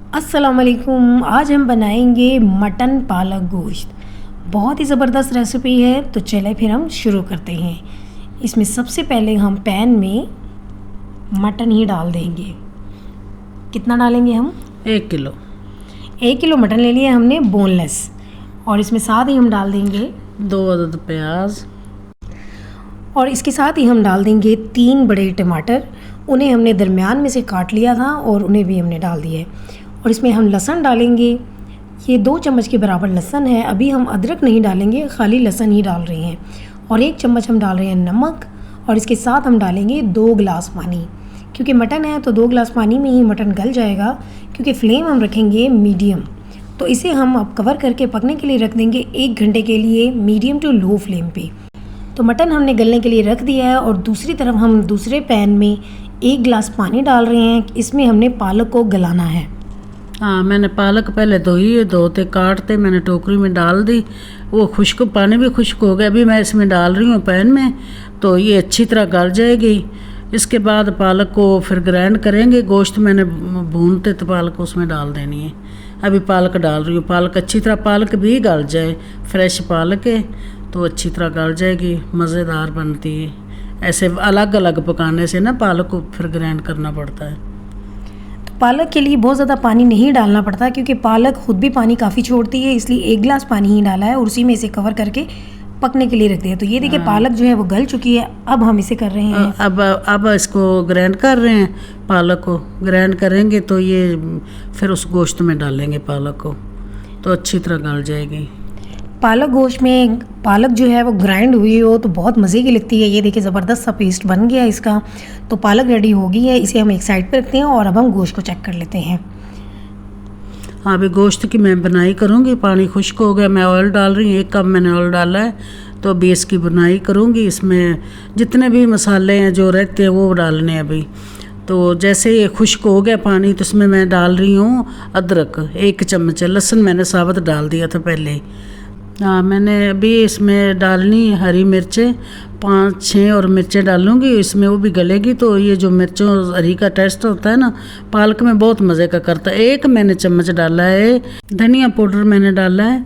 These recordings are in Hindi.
अस्सलाम वालेकुम। आज हम बनाएंगे मटन पालक गोश्त। बहुत ही ज़बरदस्त रेसिपी है, तो चले फिर हम शुरू करते हैं। इसमें सबसे पहले हम पैन में मटन ही डाल देंगे। कितना डालेंगे हम? 1 किलो। 1 किलो मटन ले लिया हमने बोनलेस, और इसमें साथ ही हम डाल देंगे 2 अदद प्याज, और इसके साथ ही हम डाल देंगे 3 बड़े टमाटर। उन्हें हमने दरमियान में से काट लिया था और उन्हें भी हमने डाल दिया है। और इसमें हम लहसुन डालेंगे। ये 2 चम्मच के बराबर लहसुन है। अभी हम अदरक नहीं डालेंगे, खाली लहसुन ही डाल रहे हैं। और 1 चम्मच हम डाल रहे हैं नमक, और इसके साथ हम डालेंगे 2 गिलास पानी। क्योंकि मटन है तो 2 गिलास पानी में ही मटन गल जाएगा। क्योंकि फ्लेम हम रखेंगे मीडियम, तो इसे हम अब कवर करके पकने के लिए रख देंगे 1 घंटे के लिए मीडियम टू लो फ्लेम पे। तो मटन हमने गलने के लिए रख दिया है, और दूसरी तरफ हम दूसरे पैन में 1 गिलास पानी डाल रहे हैं। इसमें हमने पालक को गलाना है। हाँ, मैंने पालक पहले धोते काटते मैंने टोकरी में डाल दी। वो खुश्क पानी भी खुश्क हो गया। अभी मैं इसमें डाल रही हूँ पैन में, तो ये अच्छी तरह गल जाएगी। इसके बाद पालक को फिर ग्राइंड करेंगे। गोश्त मैंने भूनते तो पालक उसमें डाल देनी है। अभी पालक डाल रही हूँ। पालक अच्छी तरह, पालक भी गल जाए, फ्रेश पालक है तो अच्छी तरह गल जाएगी, मज़ेदार बनती है। ऐसे अलग अलग पकाने से ना पालक को फिर ग्राइंड करना पड़ता है। पालक के लिए बहुत ज़्यादा पानी नहीं डालना पड़ता, क्योंकि पालक खुद भी पानी काफ़ी छोड़ती है। इसलिए 1 गिलास पानी ही डाला है और उसी में इसे कवर करके पकने के लिए रख दिया। तो ये देखिए पालक जो है वो गल चुकी है। अब हम इसे कर रहे हैं, अब इसको ग्राइंड कर रहे हैं। पालक को ग्राइंड करेंगे तो ये फिर उस गोश्त में डालेंगे पालक को, तो अच्छी तरह गल जाएगी। पालक गोश्त में पालक जो है वो ग्राइंड हुई हो तो बहुत मज़े की लगती है। ये देखिए ज़बरदस्त सा पेस्ट बन गया इसका। तो पालक रेडी हो गई है, इसे हम एक साइड पे रखते हैं और अब हम गोश्त को चेक कर लेते हैं। हाँ, अभी गोश्त की मैं बुनाई करूँगी। पानी खुश्क हो गया, मैं ऑयल डाल रही हूँ। 1 कप मैंने ऑयल डाला है, तो अभी इसकी बुनाई करूँगी। इसमें जितने भी मसाले हैं जो रहते हैं वो डालने हैं अभी। तो जैसे ये खुश्क हो गया पानी, तो इसमें मैं डाल रही हूँ अदरक 1 चम्मच। लहसुन मैंने साबुत डाल दिया था पहले। हाँ, मैंने अभी इसमें डालनी हरी मिर्चें 5-6 और मिर्चें डालूँगी। इसमें वो भी गलेगी, तो ये जो मिर्चों हरी का टेस्ट होता है ना पालक में, बहुत मज़े का करता है। 1 मैंने चम्मच डाला है धनिया पाउडर, मैंने डाला है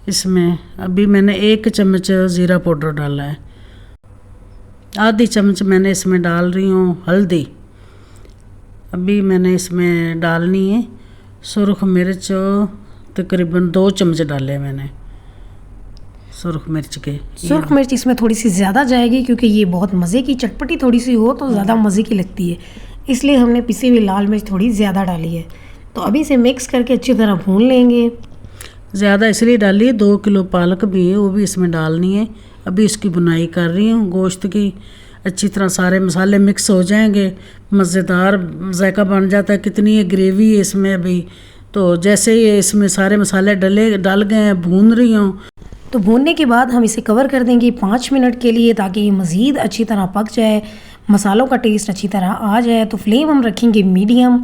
इसमें। अभी मैंने 1 चम्मच ज़ीरा पाउडर डाला है। आधी चम्मच मैंने इसमें डाल रही हूँ हल्दी। अभी मैंने इसमें डालनी है सुरख मिर्च, तकरीबन 2 चम्मच डाले मैंने सुरख मिर्च के। सुरख मिर्च इसमें थोड़ी सी ज़्यादा जाएगी, क्योंकि ये बहुत मज़े की, चटपटी थोड़ी सी हो तो ज़्यादा मज़े की लगती है। इसलिए हमने पिसी हुई लाल मिर्च थोड़ी ज़्यादा डाली है। तो अभी इसे मिक्स करके अच्छी तरह भून लेंगे। ज़्यादा इसलिए डाली है, 2 किलो पालक भी है, वो भी इसमें डालनी है। अभी इसकी बुनाई कर रही हूँ गोश्त की। अच्छी तरह सारे मसाले मिक्स हो जाएंगे, मज़ेदार जायका बन जाता है। कितनी ये ग्रेवी है इसमें अभी। तो जैसे ये इसमें सारे मसाले डल गए हैं, भून रही हूँ। तो भूनने के बाद हम इसे कवर कर देंगे 5 मिनट के लिए, ताकि ये मज़ीद अच्छी तरह पक जाए, मसालों का टेस्ट अच्छी तरह आ जाए। तो फ्लेम हम रखेंगे मीडियम।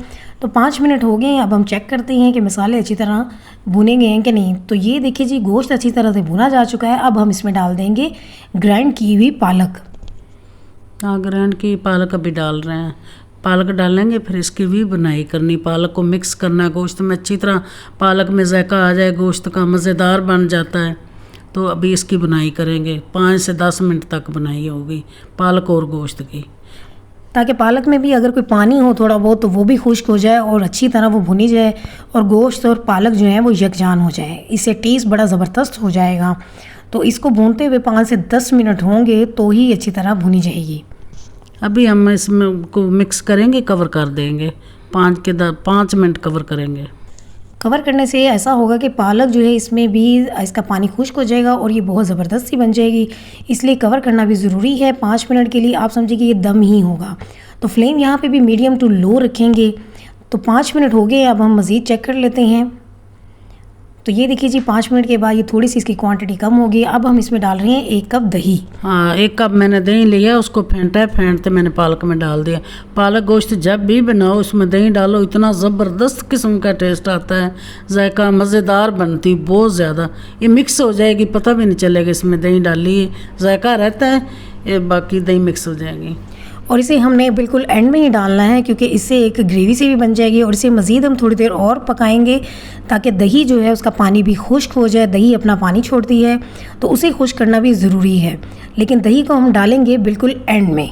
तो 5 मिनट हो गए हैं। अब हम चेक करते हैं कि मसाले अच्छी तरह भुने गए हैं कि नहीं। तो ये देखिए जी, गोश्त अच्छी तरह से भुना जा चुका है। अब हम इसमें डाल देंगे ग्राइंड की हुई पालक। हाँ, ग्राइंड की पालक अभी डाल रहे हैं। पालक डालेंगे, फिर इसकी भी बुनाई करनी। पालक को मिक्स करना है गोश्त में, अच्छी तरह पालक में जायका आ जाए, गोश्त का मज़ेदार बन जाता है। तो अभी इसकी बुनाई करेंगे। 5 से 10 मिनट तक बुनाई होगी पालक और गोश्त की, ताकि पालक में भी अगर कोई पानी हो थोड़ा बहुत तो वो भी खुश्क हो जाए और अच्छी तरह वो भुनी जाए, और गोश्त और पालक जो है वो यकजान हो जाए। इससे टेस्ट बड़ा ज़बरदस्त हो जाएगा। तो इसको भूनते हुए 5 से 10 मिनट होंगे तो ही अच्छी तरह भुनी जाएगी। अभी हम इसमें को मिक्स करेंगे, कवर कर देंगे। 5 मिनट कवर करेंगे। कवर करने से ऐसा होगा कि पालक जो है इसमें भी इसका पानी खुश्क हो जाएगा और ये बहुत ज़बरदस्त सी बन जाएगी। इसलिए कवर करना भी ज़रूरी है 5 मिनट के लिए। आप समझिए कि ये दम ही होगा। तो फ्लेम यहाँ पे भी मीडियम टू लो रखेंगे। तो 5 मिनट हो गए। अब हम मज़ीद चेक कर लेते हैं। तो ये देखिए जी, 5 मिनट के बाद ये थोड़ी सी इसकी क्वांटिटी कम होगी। अब हम इसमें डाल रहे हैं 1 कप दही। हाँ, 1 कप मैंने दही लिया, उसको फेंटते मैंने पालक में डाल दिया। पालक गोश्त जब भी बनाओ उसमें दही डालो, इतना ज़बरदस्त किस्म का टेस्ट आता है, जायका मज़ेदार बनती बहुत ज़्यादा। ये मिक्स हो जाएगी, पता भी नहीं चलेगा इसमें दही डाली है, जायका रहता है, ये बाकी दही मिक्स हो जाएगी। और इसे हमने बिल्कुल एंड में ही डालना है, क्योंकि इससे एक ग्रेवी सी भी बन जाएगी और इसे मज़ीद हम थोड़ी देर और पकाएंगे ताकि दही जो है उसका पानी भी खुश्क हो जाए। दही अपना पानी छोड़ती है तो उसे खुश्क करना भी ज़रूरी है, लेकिन दही को हम डालेंगे बिल्कुल एंड में।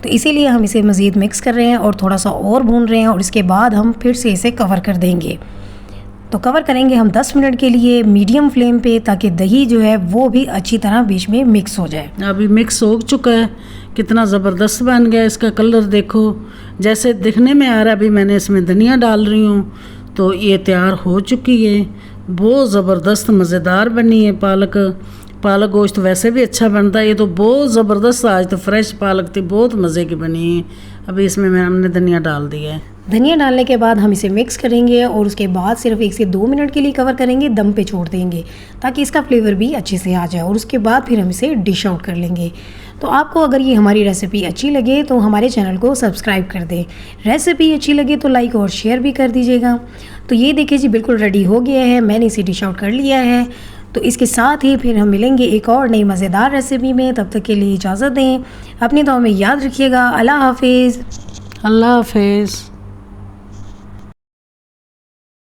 तो इसीलिए हम इसे मज़ीद मिक्स कर रहे हैं और थोड़ा सा और भून रहे हैं और इसके बाद हम फिर से इसे कवर कर देंगे। तो कवर करेंगे हम 10 मिनट के लिए मीडियम फ्लेम पे, ताकि दही जो है वो भी अच्छी तरह बीच में मिक्स हो जाए। अभी मिक्स हो चुका है, कितना ज़बरदस्त बन गया। इसका कलर देखो, जैसे दिखने में आ रहा है। अभी मैंने इसमें धनिया डाल रही हूँ तो ये तैयार हो चुकी है। बहुत ज़बरदस्त मज़ेदार बनी है पालक गोश्त वैसे भी अच्छा बनता है, ये तो बहुत ज़बरदस्त। आज तो फ्रेश पालक थी, बहुत मज़े की बनी है। अभी इसमें हमने धनिया डाल दिया है। धनिया डालने के बाद हम इसे मिक्स करेंगे और उसके बाद सिर्फ 1 से 2 मिनट के लिए कवर करेंगे, दम पे छोड़ देंगे ताकि इसका फ्लेवर भी अच्छे से आ जाए और उसके बाद फिर हम इसे डिश आउट कर लेंगे। तो आपको अगर ये हमारी रेसिपी अच्छी लगे तो हमारे चैनल को सब्सक्राइब कर दें। रेसिपी अच्छी लगे तो लाइक और शेयर भी कर दीजिएगा। तो ये देखिए जी, बिल्कुल रेडी हो गया है, मैंने इसे डिश आउट कर लिया है। तो इसके साथ ही फिर हम मिलेंगे एक और नई मज़ेदार रेसिपी में। तब तक के लिए इजाज़त दें, अपनी दुआ में याद रखिएगा। अल्लाह हाफिज़। अल्लाह हाफिज़।